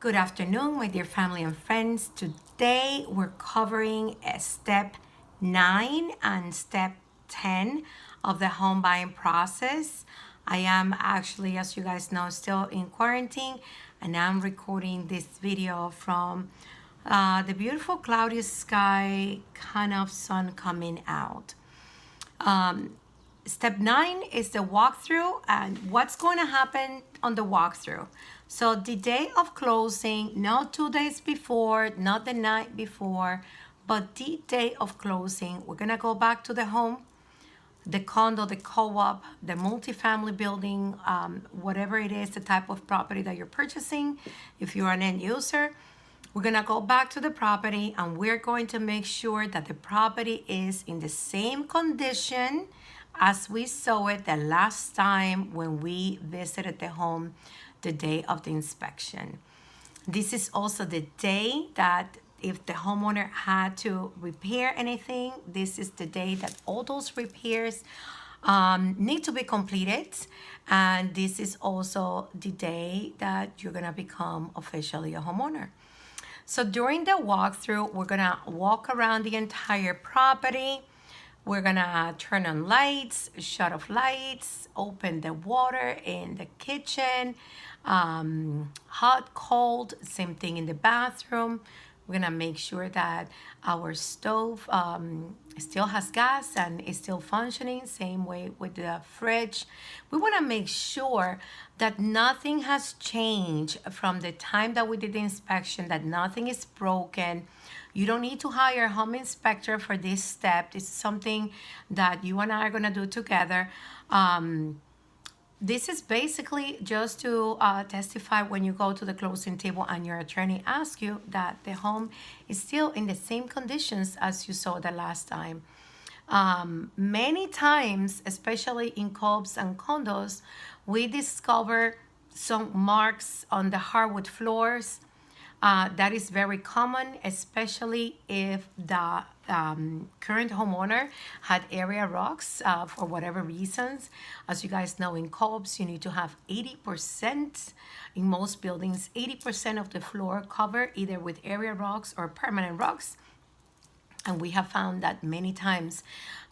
Good afternoon, my dear family and friends. Today we're covering step 9 and step 10 of the home buying process. I am actually, as you guys know, still in quarantine, and I'm recording this video from the beautiful cloudy sky, kind of sun coming out. Step 9 is the walkthrough and what's going to happen on the walkthrough. So the day of closing, not 2 days before, not the night before, but the day of closing, we're going to go back to the home, the condo, the co-op, the multifamily building, whatever it is, the type of property that you're purchasing. If you're an end user, we're gonna go back to the property and we're going to make sure that the property is in the same condition as we saw it the last time when we visited the home the day of the inspection. This is also the day that if the homeowner had to repair anything, this is the day that all those repairs need to be completed. And this is also the day that you're gonna become officially a homeowner. So during the walkthrough, we're gonna walk around the entire property. We're gonna turn on lights, shut off lights, open the water in the kitchen, hot, cold, same thing in the bathroom. We're gonna make sure that our stove still has gas and is still functioning, same way with the fridge. We wanna make sure that nothing has changed from the time that we did the inspection, that nothing is broken. You don't need to hire a home inspector for this step. This is something that you and I are gonna do together. This is basically just to testify when you go to the closing table and your attorney asks you that the home is still in the same conditions as you saw the last time. Many times, especially in co-ops and condos, we discover some marks on the hardwood floors. That is very common, especially if the current homeowner had area rocks for whatever reasons. As you guys know, in co-ops, you need to have 80%, in most buildings, 80% of the floor covered either with area rocks or permanent rocks. And we have found that many times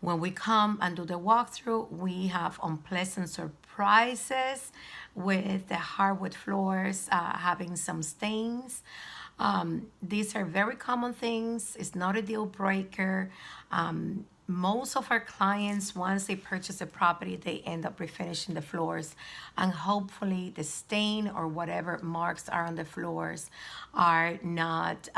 when we come and do the walkthrough, we have unpleasant surprises with the hardwood floors having some stains. These are very common things. It's not a deal breaker. Most of our clients, once they purchase a property, they end up refinishing the floors, and hopefully the stain or whatever marks are on the floors are not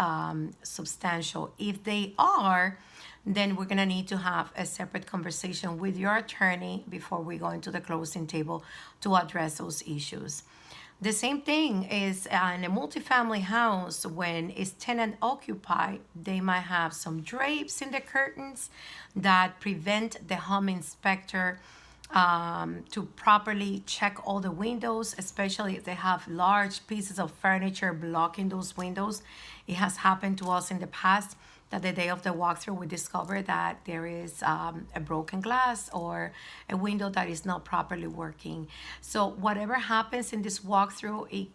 substantial. If they are, then we're gonna need to have a separate conversation with your attorney before we go into the closing table to address those issues. The same thing is in a multifamily house. When it's tenant occupied, they might have some drapes in the curtains that prevent the home inspector to properly check all the windows, especially if they have large pieces of furniture blocking those windows. It has happened to us in the past that the day of the walkthrough we discovered that there is a broken glass or a window that is not properly working. So whatever happens in this walkthrough,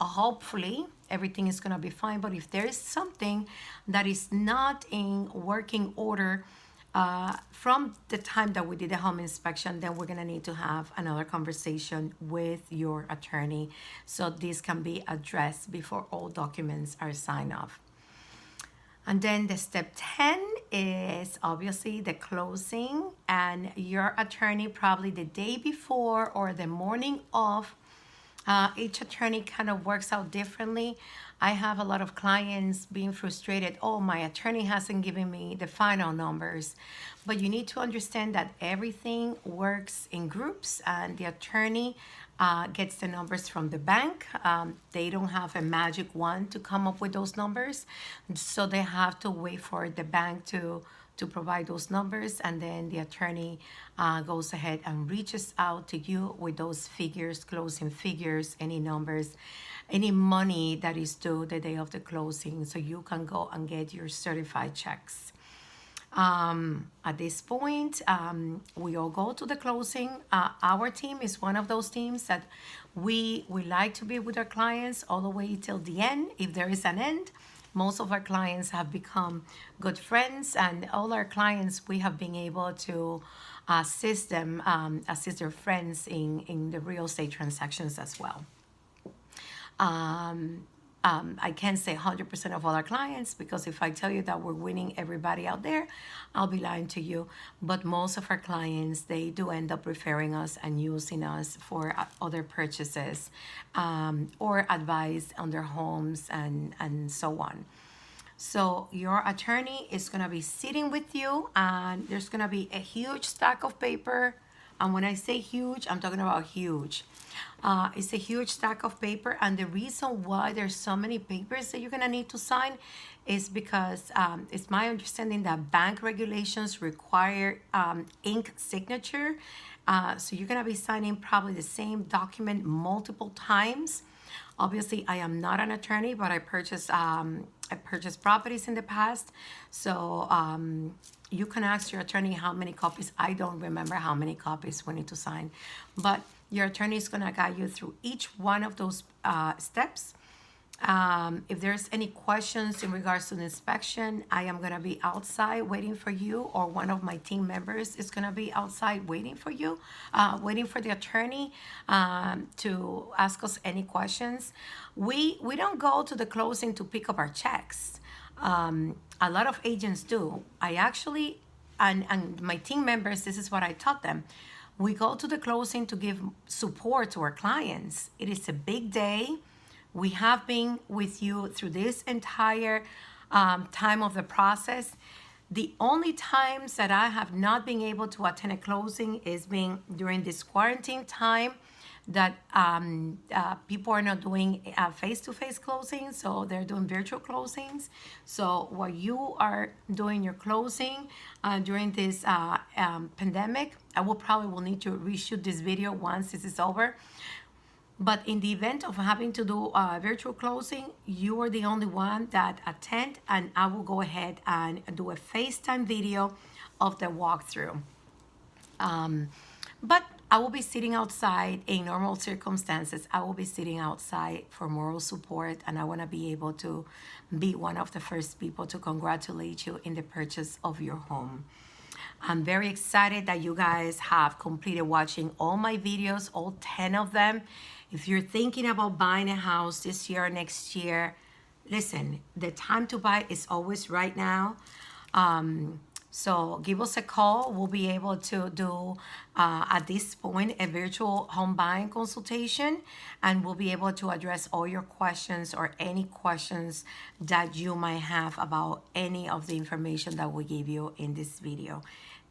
hopefully everything is going to be fine. But if there is something that is not in working order from the time that we did the home inspection, then we're going to need to have another conversation with your attorney so this can be addressed before all documents are signed off. And then the step 10 is obviously the closing, and your attorney probably the day before or the morning of. Each attorney kind of works out differently. I have a lot of clients being frustrated. Oh, my attorney hasn't given me the final numbers. But you need to understand that everything works in groups, and the attorney gets the numbers from the bank. They don't have a magic wand to come up with those numbers. So they have to wait for the bank to provide those numbers, and then the attorney goes ahead and reaches out to you with those figures, closing figures, any numbers, any money that is due the day of the closing, so you can go and get your certified checks. At this point, we all go to the closing. Our team is one of those teams that we like to be with our clients all the way till the end. If there is an end, most of our clients have become good friends, and all our clients we have been able to assist them, assist their friends in the real estate transactions as well. I can't say 100% of all our clients, because if I tell you that we're winning everybody out there, I'll be lying to you. But most of our clients, they do end up referring us and using us for other purchases, or advice on their homes and so on. So your attorney is going to be sitting with you, and there's going to be a huge stack of paper. And when I say huge, I'm talking about huge. It's a huge stack of paper, and the reason why there's so many papers that you're gonna need to sign is because it's my understanding that bank regulations require ink signature. So you're gonna be signing probably the same document multiple times. Obviously, I am not an attorney, but I purchased properties in the past, so you can ask your attorney how many copies. I don't remember how many copies we need to sign, but your attorney is gonna guide you through each one of those steps. If there's any questions in regards to the inspection, I am gonna be outside waiting for you, or one of my team members is gonna be outside waiting for you, waiting for the attorney to ask us any questions. We don't go to the closing to pick up our checks. A lot of agents do. I actually, and my team members, this is what I taught them. We go to the closing to give support to our clients. It is a big day. We have been with you through this entire time of the process. The only times that I have not been able to attend a closing is being during this quarantine time, that people are not doing face-to-face closings, so they're doing virtual closings. So while you are doing your closing during this pandemic, I will need to reshoot this video once this is over. But in the event of having to do a virtual closing, you are the only one that attend, and I will go ahead and do a FaceTime video of the walkthrough. But I will be sitting outside in normal circumstances. I will be sitting outside for moral support, and I want to be able to be one of the first people to congratulate you in the purchase of your home. I'm very excited that you guys have completed watching all my videos, all 10 of them. If you're thinking about buying a house this year or next year, listen, the time to buy is always right now. So give us a call. We'll be able to do, at this point, a virtual home buying consultation, and we'll be able to address all your questions or any questions that you might have about any of the information that we gave you in this video.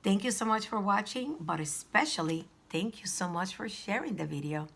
Thank you so much for watching, but especially thank you so much for sharing the video.